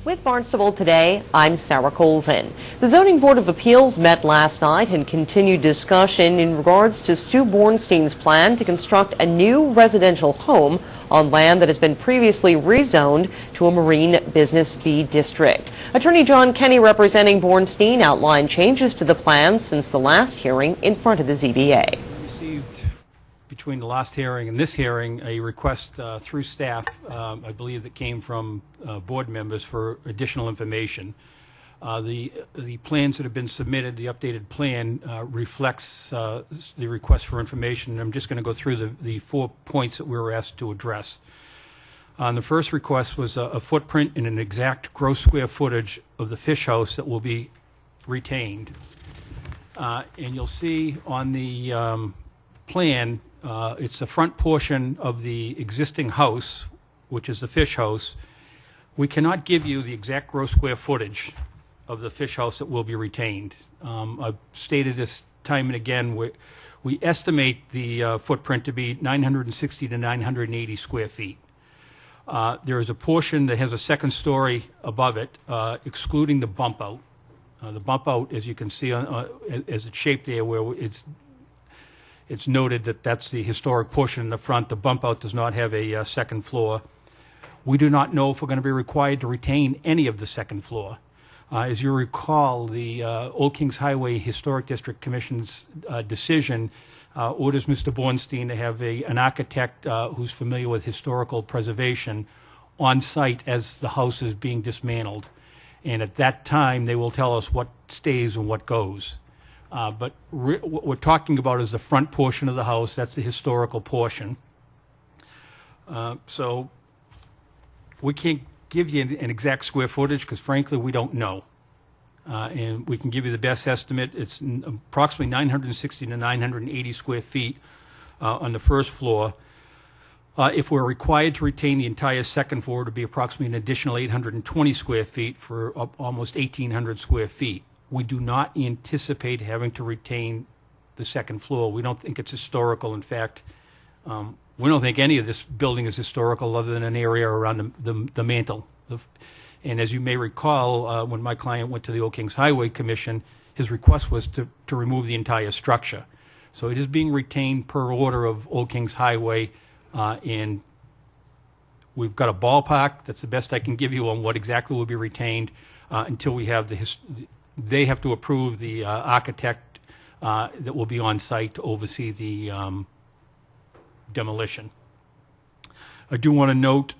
With Barnstable Today, I'm Sarah Colvin. The Zoning Board of Appeals met last night and continued discussion in regards to Stu Bornstein's plan to construct a new residential home on land that has been previously rezoned to a marine business B district. Attorney John Kenny, representing Bornstein, outlined changes to the plan since the last hearing in front of the ZBA. Between the last hearing and this hearing, a request through staff, I believe, that came from board members for additional information. The plans that have been submitted, the updated plan, reflects the request for information. I'm just going to go through the 4 points that we were asked to address. The first request was a footprint and an exact gross square footage of the fish house that will be retained. And you'll see on the plan, it's the front portion of the existing house, which is the fish house. We cannot give you the exact gross square footage of the fish house that will be retained. I've stated this time and again. We estimate the footprint to be 960 to 980 square feet. There is a portion that has a second story above it, excluding the bump out. The bump out, as you can see as it's shaped there, where it's noted that that's the historic portion in the front. The bump out does not have a second floor. We do not know if we're going to be required to retain any of the second floor. As you recall, the Old Kings Highway Historic District Commission's decision orders Mr. Bornstein to have an architect who's familiar with historical preservation on site as the house is being dismantled. And at that time, they will tell us what stays and what goes. But what we're talking about is the front portion of the house. That's the historical portion. So we can't give you an exact square footage because, frankly, we don't know. And we can give you the best estimate. It's approximately 960 to 980 square feet on the first floor. If we're required to retain the entire second floor, it would be approximately an additional 820 square feet for almost 1,800 square feet. We do not anticipate having to retain the second floor. We don't think it's historical. In fact, we don't think any of this building is historical other than an area around the mantle. And as you may recall, when my client went to the Old Kings Highway Commission, his request was to remove the entire structure. So it is being retained per order of Old Kings Highway, and we've got a ballpark. That's the best I can give you on what exactly will be retained until we have they have to approve the architect that will be on site to oversee the demolition. I do want to note,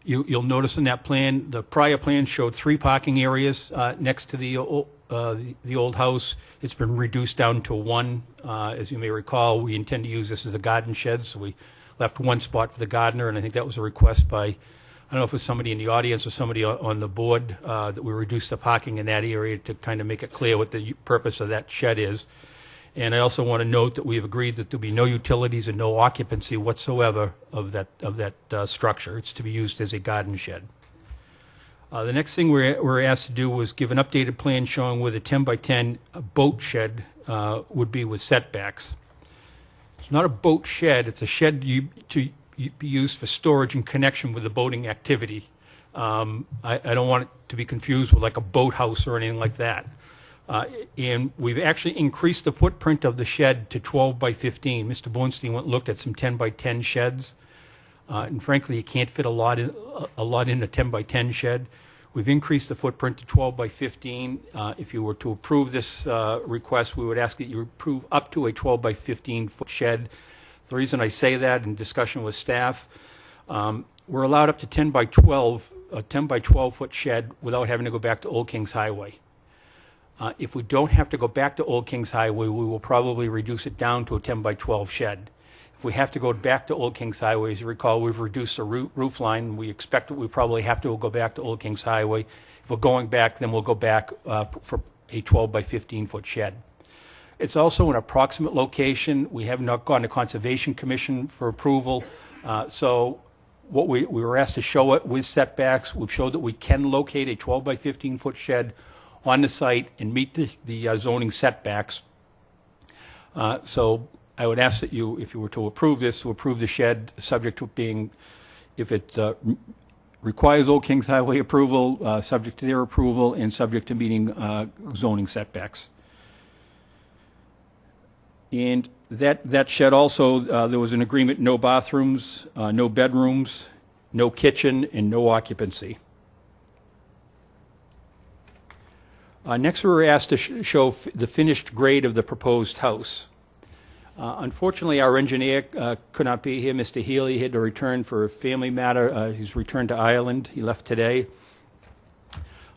you'll notice in that plan, the prior plan showed 3 parking areas next to the old house. It's been reduced down to 1. As you may recall, we intend to use this as a garden shed, so we left 1 spot for the gardener, and I think that was a request by, I don't know if it was somebody in the audience or somebody on the board, that we reduce the parking in that area to kind of make it clear what the purpose of that shed is. And I also want to note that we have agreed that there'll be no utilities and no occupancy whatsoever of that structure. It's to be used as a garden shed. The next thing we're asked to do was give an updated plan showing where the 10 by 10 boat shed would be with setbacks. It's not a boat shed. It's a shed to be used for storage in connection with the boating activity. I don't want it to be confused with like a boathouse or anything like that. And we've actually increased the footprint of the shed to 12 by 15. Mr. Bornstein went and looked at some 10 by 10 sheds. And frankly, you can't fit a lot in a 10 by 10 shed. We've increased the footprint to 12 by 15. If you were to approve this request, we would ask that you approve up to a 12 by 15 foot shed. The reason I say that in discussion with staff, we're allowed up to 10 by 12, a 10 by 12 foot shed without having to go back to Old Kings Highway. If we don't have to go back to Old Kings Highway, we will probably reduce it down to a 10 by 12 shed. If we have to go back to Old Kings Highway, as you recall, we've reduced the roof line. We expect that we probably have to go back to Old Kings Highway. If we're going back, then we'll go back for a 12 by 15 foot shed. It's also an approximate location. We have not gone to Conservation Commission for approval. So what we were asked to show it with setbacks. We've showed that we can locate a 12 by 15 foot shed on the site and meet the zoning setbacks. So I would ask that you, if you were to approve this, to approve the shed, subject to being, if it requires Old Kings Highway approval, subject to their approval, and subject to meeting zoning setbacks. And that shed also, there was an agreement, no bathrooms, no bedrooms, no kitchen, and no occupancy. Next, we were asked to show the finished grade of the proposed house. Unfortunately, our engineer could not be here. Mr. Healy had to return for a family matter. He's returned to Ireland. He left today.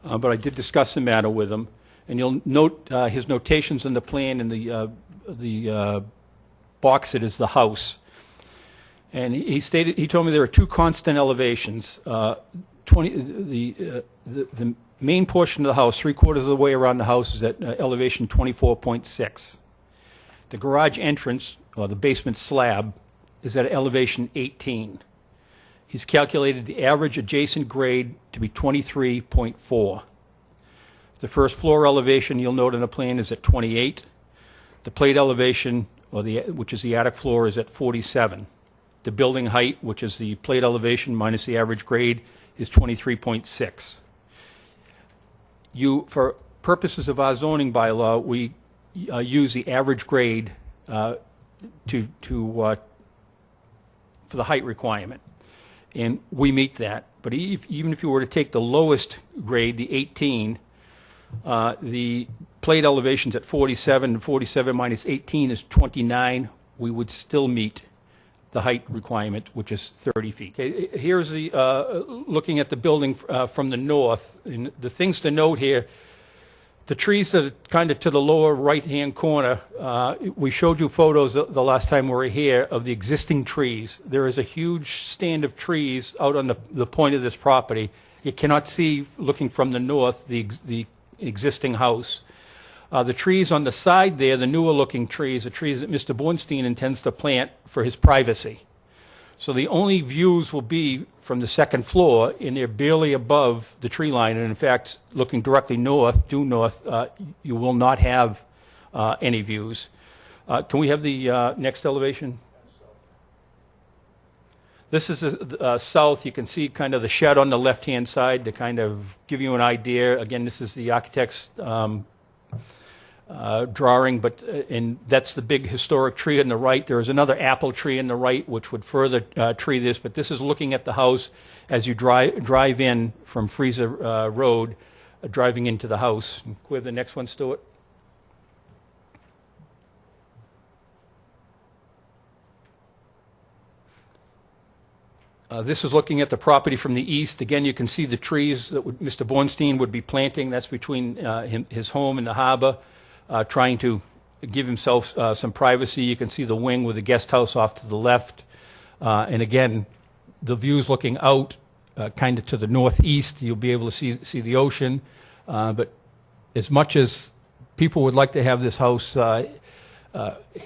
But I did discuss the matter with him. And you'll note his notations in the plan in the box that is the house. And he told me there are two constant elevations. The main portion of the house, 3/4 of the way around the house, is at elevation 24.6. The garage entrance, or the basement slab, is at elevation 18. He's calculated the average adjacent grade to be 23.4. The first floor elevation, you'll note in the plan, is at 28. The plate elevation, which is the attic floor, is at 47. The building height, which is the plate elevation minus the average grade, is 23.6. For purposes of our zoning bylaw, we use the average grade for the height requirement, and we meet that. But even if you were to take the lowest grade, the 18, the plate elevation's at 47, and 47 minus 18 is 29. We would still meet the height requirement, which is 30 feet. Okay, here's the looking at the building from the north. And the things to note here, the trees that are kind of to the lower right-hand corner, we showed you photos the last time we were here of the existing trees. There is a huge stand of trees out on the point of this property. You cannot see, looking from the north, the existing house. The trees on the side there, the newer-looking trees, are trees that Mr. Bornstein intends to plant for his privacy. So the only views will be from the second floor, and they're barely above the tree line. And in fact, looking directly due north, you will not have any views. Can we have the next elevation? This is south. You can see kind of the shed on the left-hand side to kind of give you an idea. Again, this is the architect's drawing, and that's the big historic tree on the right. There is another apple tree on the right, which would further tree this, but this is looking at the house as you drive in from Freezer Road, driving into the house. Can we have the next one, Stuart? This is looking at the property from the east. Again, you can see the trees that Mr. Bornstein would be planting. That's between his home and the harbor. Trying to give himself some privacy. You can see the wing with the guest house off to the left. And again, the views looking out kind of to the northeast. You'll be able to see the ocean. But as much as people would like to have this house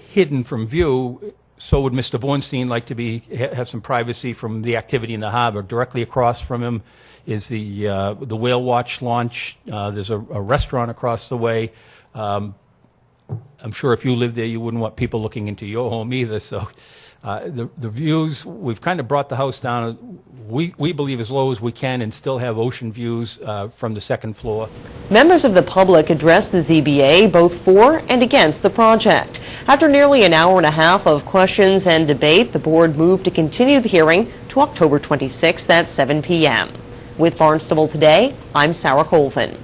hidden from view, so would Mr. Bornstein like to have some privacy from the activity in the harbor. Directly across from him is the Whale Watch launch. There's a restaurant across the way. I'm sure if you lived there, you wouldn't want people looking into your home either. So the views, we've kind of brought the house down, we believe, as low as we can and still have ocean views from the second floor. Members of the public addressed the ZBA both for and against the project. After nearly an hour and a half of questions and debate, the board moved to continue the hearing to October 26th at 7 p.m. With Barnstable Today, I'm Sarah Colvin.